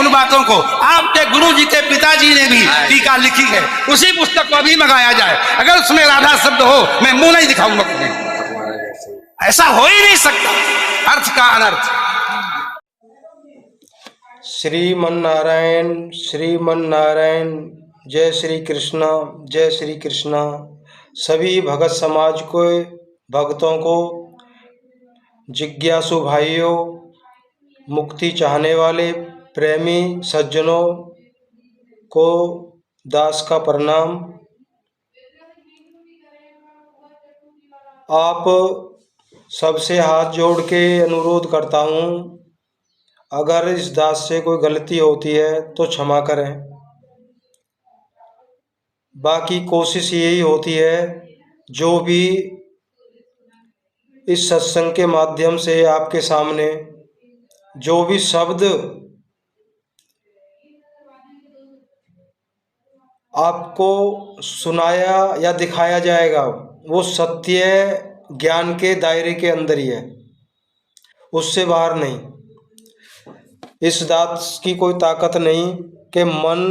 उन बातों को आपके गुरु जी के पिताजी ने भी टीका लिखी है, उसी पुस्तक को अभी मंगाया जाए। अगर उसमें राधा शब्द हो मैं मुंह नहीं दिखाऊंगा तुम्हें। ऐसा हो ही नहीं सकता, अर्थ का अनर्थ। श्रीमन्नारायण श्रीमन्नारायण। जय श्री कृष्ण जय श्री कृष्ण। सभी भगत समाज को, भक्तों को, जिज्ञासु भाइयों, मुक्ति चाहने वाले प्रेमी सज्जनों को दास का प्रणाम। आप सबसे हाथ जोड़ के अनुरोध करता हूँ, अगर इस दास से कोई गलती होती है तो क्षमा करें। बाकी कोशिश यही होती है, जो भी इस सत्संग के माध्यम से आपके सामने जो भी शब्द आपको सुनाया या दिखाया जाएगा वो सत्य ज्ञान के दायरे के अंदर ही है, उससे बाहर नहीं। इस दास की कोई ताकत नहीं कि मन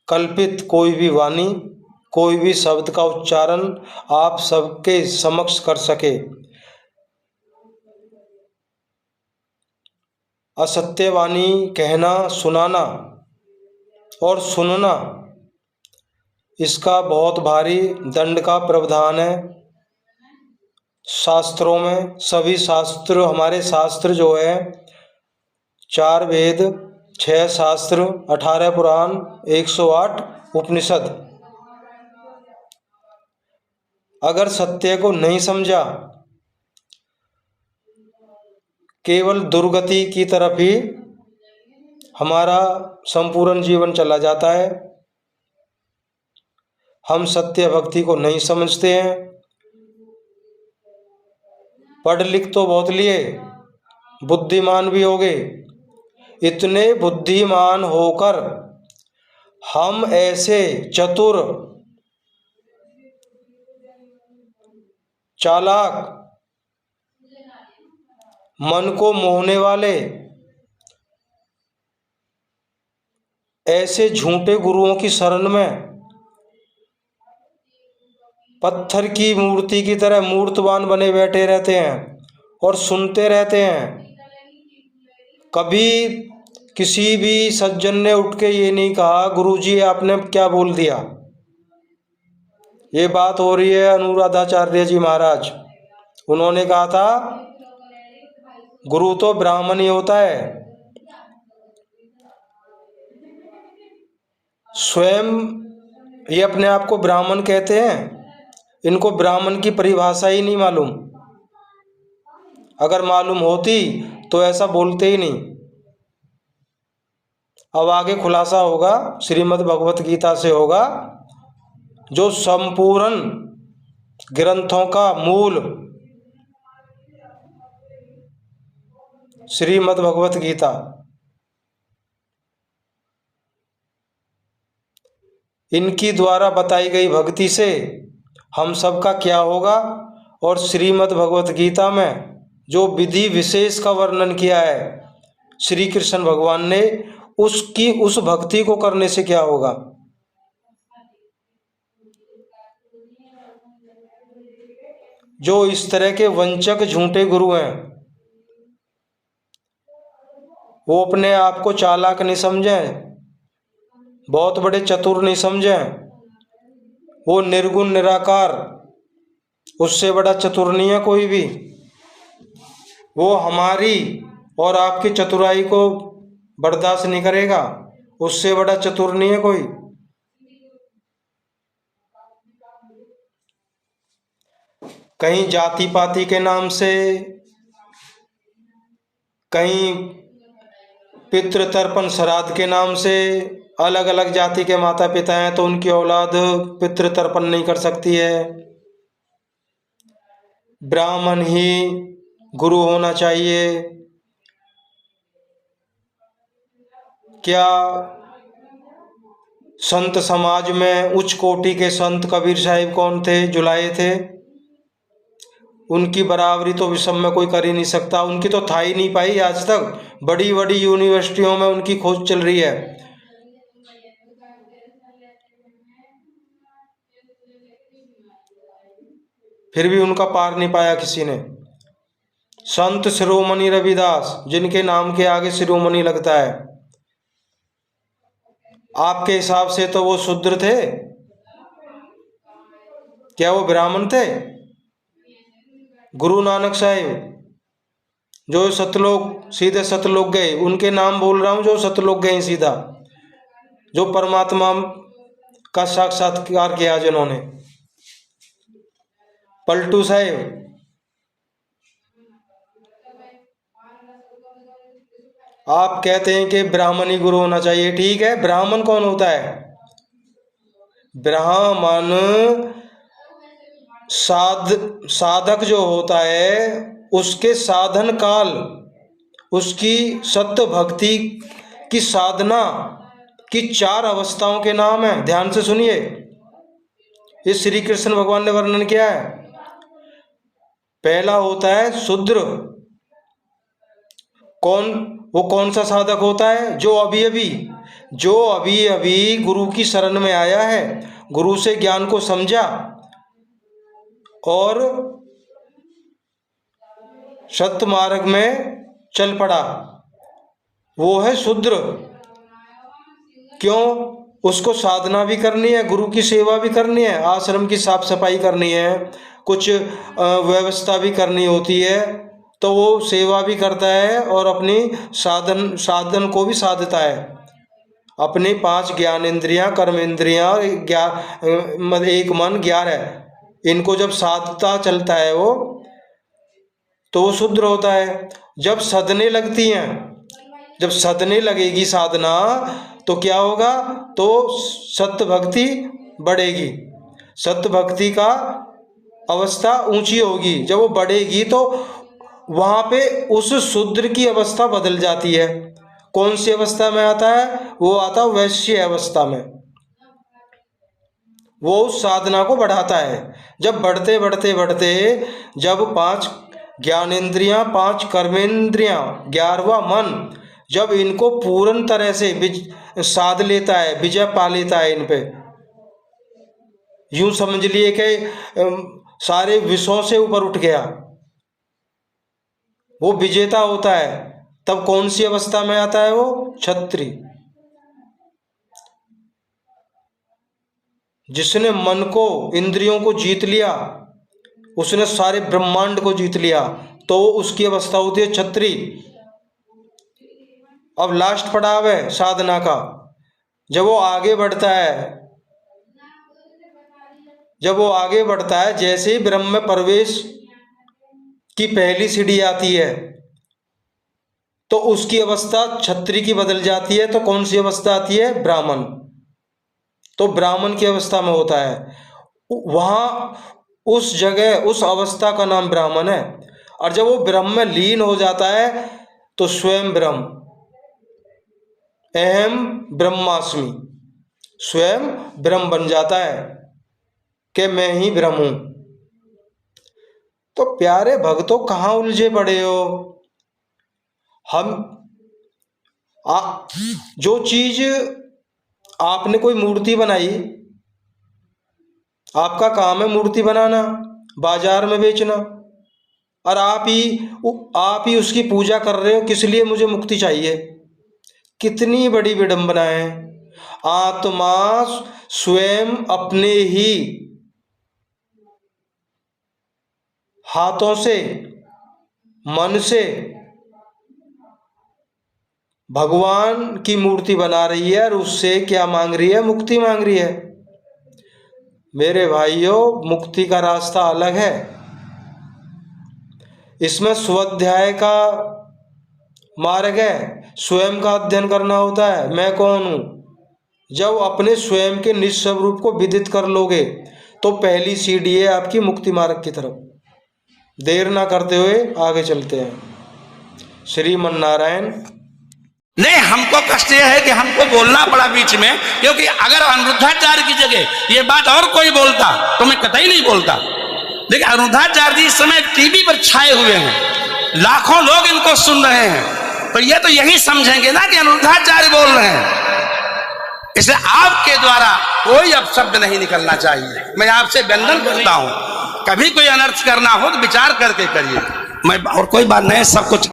कल्पित कोई भी वाणी, कोई भी शब्द का उच्चारण आप सबके समक्ष कर सके। असत्य वाणी कहना, सुनाना और सुनना, इसका बहुत भारी दंड का प्रावधान है शास्त्रों में। सभी शास्त्र, हमारे शास्त्र जो है 4 वेद, 6 शास्त्र, 18 पुराण, 108 उपनिषद, अगर सत्य को नहीं समझा, केवल दुर्गति की तरफ ही हमारा संपूर्ण जीवन चला जाता है। हम सत्य भक्ति को नहीं समझते हैं। पढ़ लिख तो बहुत लिए, बुद्धिमान भी हो गए। इतने बुद्धिमान होकर हम ऐसे चतुर, चालाक, मन को मोहने वाले ऐसे झूठे गुरुओं की शरण में पत्थर की मूर्ति की तरह मूर्तवान बने बैठे रहते हैं और सुनते रहते हैं। कभी किसी भी सज्जन ने उठ के ये नहीं कहा, गुरुजी आपने क्या बोल दिया। ये बात हो रही है अनुराधाचार्य जी महाराज, उन्होंने कहा था गुरु तो ब्राह्मण ही होता है। स्वयं ये अपने आप को ब्राह्मण कहते हैं, इनको ब्राह्मण की परिभाषा ही नहीं मालूम। अगर मालूम होती तो ऐसा बोलते ही नहीं। अब आगे खुलासा होगा, श्रीमद् भगवत गीता से होगा, जो संपूर्ण ग्रंथों का मूल श्रीमद् भगवत गीता। इनकी द्वारा बताई गई भक्ति से हम सबका क्या होगा, और श्रीमद् भगवत गीता में जो विधि विशेष का वर्णन किया है श्री कृष्ण भगवान ने, उसकी उस भक्ति को करने से क्या होगा। जो इस तरह के वंचक झूठे गुरु हैं, वो अपने आप को चालाक नहीं समझें, बहुत बड़े चतुर नहीं समझें। वो निर्गुण निराकार, उससे बड़ा चतुर नहीं है कोई भी। वो हमारी और आपकी चतुराई को बर्दाश्त नहीं करेगा, उससे बड़ा चतुर नहीं है कोई। कहीं जाति पाति के नाम से, कहीं पितृ तर्पण श्राद्ध के नाम से, अलग अलग जाति के माता पिता हैं तो उनकी औलाद पितृ तर्पण नहीं कर सकती है। ब्राह्मण ही गुरु होना चाहिए। क्या संत समाज में उच्च कोटि के संत कबीर साहिब कौन थे, जुलाए थे? उनकी बराबरी तो विश्व में कोई कर ही नहीं सकता। उनकी तो था ही नहीं पाई आज तक। बड़ी बड़ी यूनिवर्सिटियों में उनकी खोज चल रही है, फिर भी उनका पार नहीं पाया किसी ने। संत शिरोमणि रविदास, जिनके नाम के आगे शिरोमणि लगता है, आपके हिसाब से तो वो शूद्र थे? क्या वो ब्राह्मण थे? गुरु नानक साहिब जो सतलोक, सीधे सतलोक गए, उनके नाम बोल रहा हूं, जो सतलोक गए सीधा, जो परमात्मा का साक्षात्कार किया जिन्होंने। पलटू साहिब, आप कहते हैं कि ब्राह्मण ही गुरु होना चाहिए, ठीक है। ब्राह्मण कौन होता है? ब्राह्मण साधक जो होता है, उसके साधन काल, उसकी सत्य भक्ति की साधना की 4 अवस्थाओं के नाम है। ध्यान से सुनिए, ये श्री कृष्ण भगवान ने वर्णन किया है। पहला होता है शूद्र। वो कौन सा साधक होता है? जो अभी अभी गुरु की शरण में आया है, गुरु से ज्ञान को समझा और सत्य मार्ग में चल पड़ा, वो है शूद्र। क्यों? उसको साधना भी करनी है, गुरु की सेवा भी करनी है, आश्रम की साफ सफाई करनी है, कुछ व्यवस्था भी करनी होती है, तो वो सेवा भी करता है और अपनी साधन को भी साधता है। अपनी 5 ज्ञानेंद्रियां, कर्मेंद्रियां, 1 मन, 11, इनको जब साधता चलता है वो, तो वो शुद्र होता है। जब सधने लगती हैं, जब सधने लगेगी साधना, तो क्या होगा? तो सत्य भक्ति बढ़ेगी, सत्य भक्ति का अवस्था ऊंची होगी। जब वो बढ़ेगी तो वहां पे उस शूद्र की अवस्था बदल जाती है। कौन सी अवस्था में आता है? वो आता है वैश्य अवस्था में। वो उस साधना को बढ़ाता है। जब बढ़ते बढ़ते बढ़ते, जब 5 ज्ञानेंद्रियां, 5 कर्मेंद्रियां, 11वां मन, जब इनको पूर्ण तरह से साध लेता है, विजय पा लेता है इन पे, यूं समझ लिए कि सारे विषयों से ऊपर उठ गया, वो विजेता होता है, तब कौन सी अवस्था में आता है? वो क्षत्रिय। जिसने मन को, इंद्रियों को जीत लिया, उसने सारे ब्रह्मांड को जीत लिया, तो उसकी अवस्था होती है क्षत्रिय। अब लास्ट पड़ाव है साधना का। जब वो आगे बढ़ता है, जैसे ही ब्रह्म में प्रवेश की पहली सीढ़ी आती है, तो उसकी अवस्था क्षत्रिय की बदल जाती है। तो कौन सी अवस्था आती है? ब्राह्मण। तो ब्राह्मण की अवस्था में होता है, वहां उस जगह, उस अवस्था का नाम ब्राह्मण है। और जब वो ब्रह्म में लीन हो जाता है, तो स्वयं ब्रह्म, अहम ब्रह्मास्मि, स्वयं ब्रह्म बन जाता है कि मैं ही ब्रह्म हूं। तो प्यारे भक्तों, कहाँ उलझे पड़े हो? जो चीज आपने कोई मूर्ति बनाई, आपका काम है मूर्ति बनाना, बाजार में बेचना, और आप ही उसकी पूजा कर रहे हो, किस लिए? मुझे मुक्ति चाहिए। कितनी बड़ी विडंबना है। आत्मा स्वयं अपने ही हाथों से, मन से भगवान की मूर्ति बना रही है, और उससे क्या मांग रही है? मुक्ति मांग रही है। मेरे भाइयों, मुक्ति का रास्ता अलग है। इसमें स्वाध्याय का मार्ग है, स्वयं का अध्ययन करना होता है, मैं कौन हूं। जब अपने स्वयं के निज स्वरूप को विदित कर लोगे, तो पहली सीढ़ी है आपकी मुक्ति मार्ग की तरफ। देर ना करते हुए आगे चलते हैं। श्रीमन नारायण। नहीं, हमको कष्ट यह है कि हमको बोलना पड़ा बीच में, क्योंकि अगर अनिरुद्धाचार्य की जगह ये बात और कोई बोलता तो मैं कतई नहीं बोलता। देखिए अरुणाचार्य जी इस समय टीवी पर छाए हुए हैं, लाखों लोग इनको सुन रहे हैं, तो ये तो यही समझेंगे ना कि अरुणाचार्य बोल रहे हैं। इसलिए आपके द्वारा कोई अपशब्द नहीं निकलना चाहिए। मैं आपसे वंदन करता हूं, कभी कोई अनर्थ करना हो तो विचार करके करिए। मैं और कोई बात नहीं, सब कुछ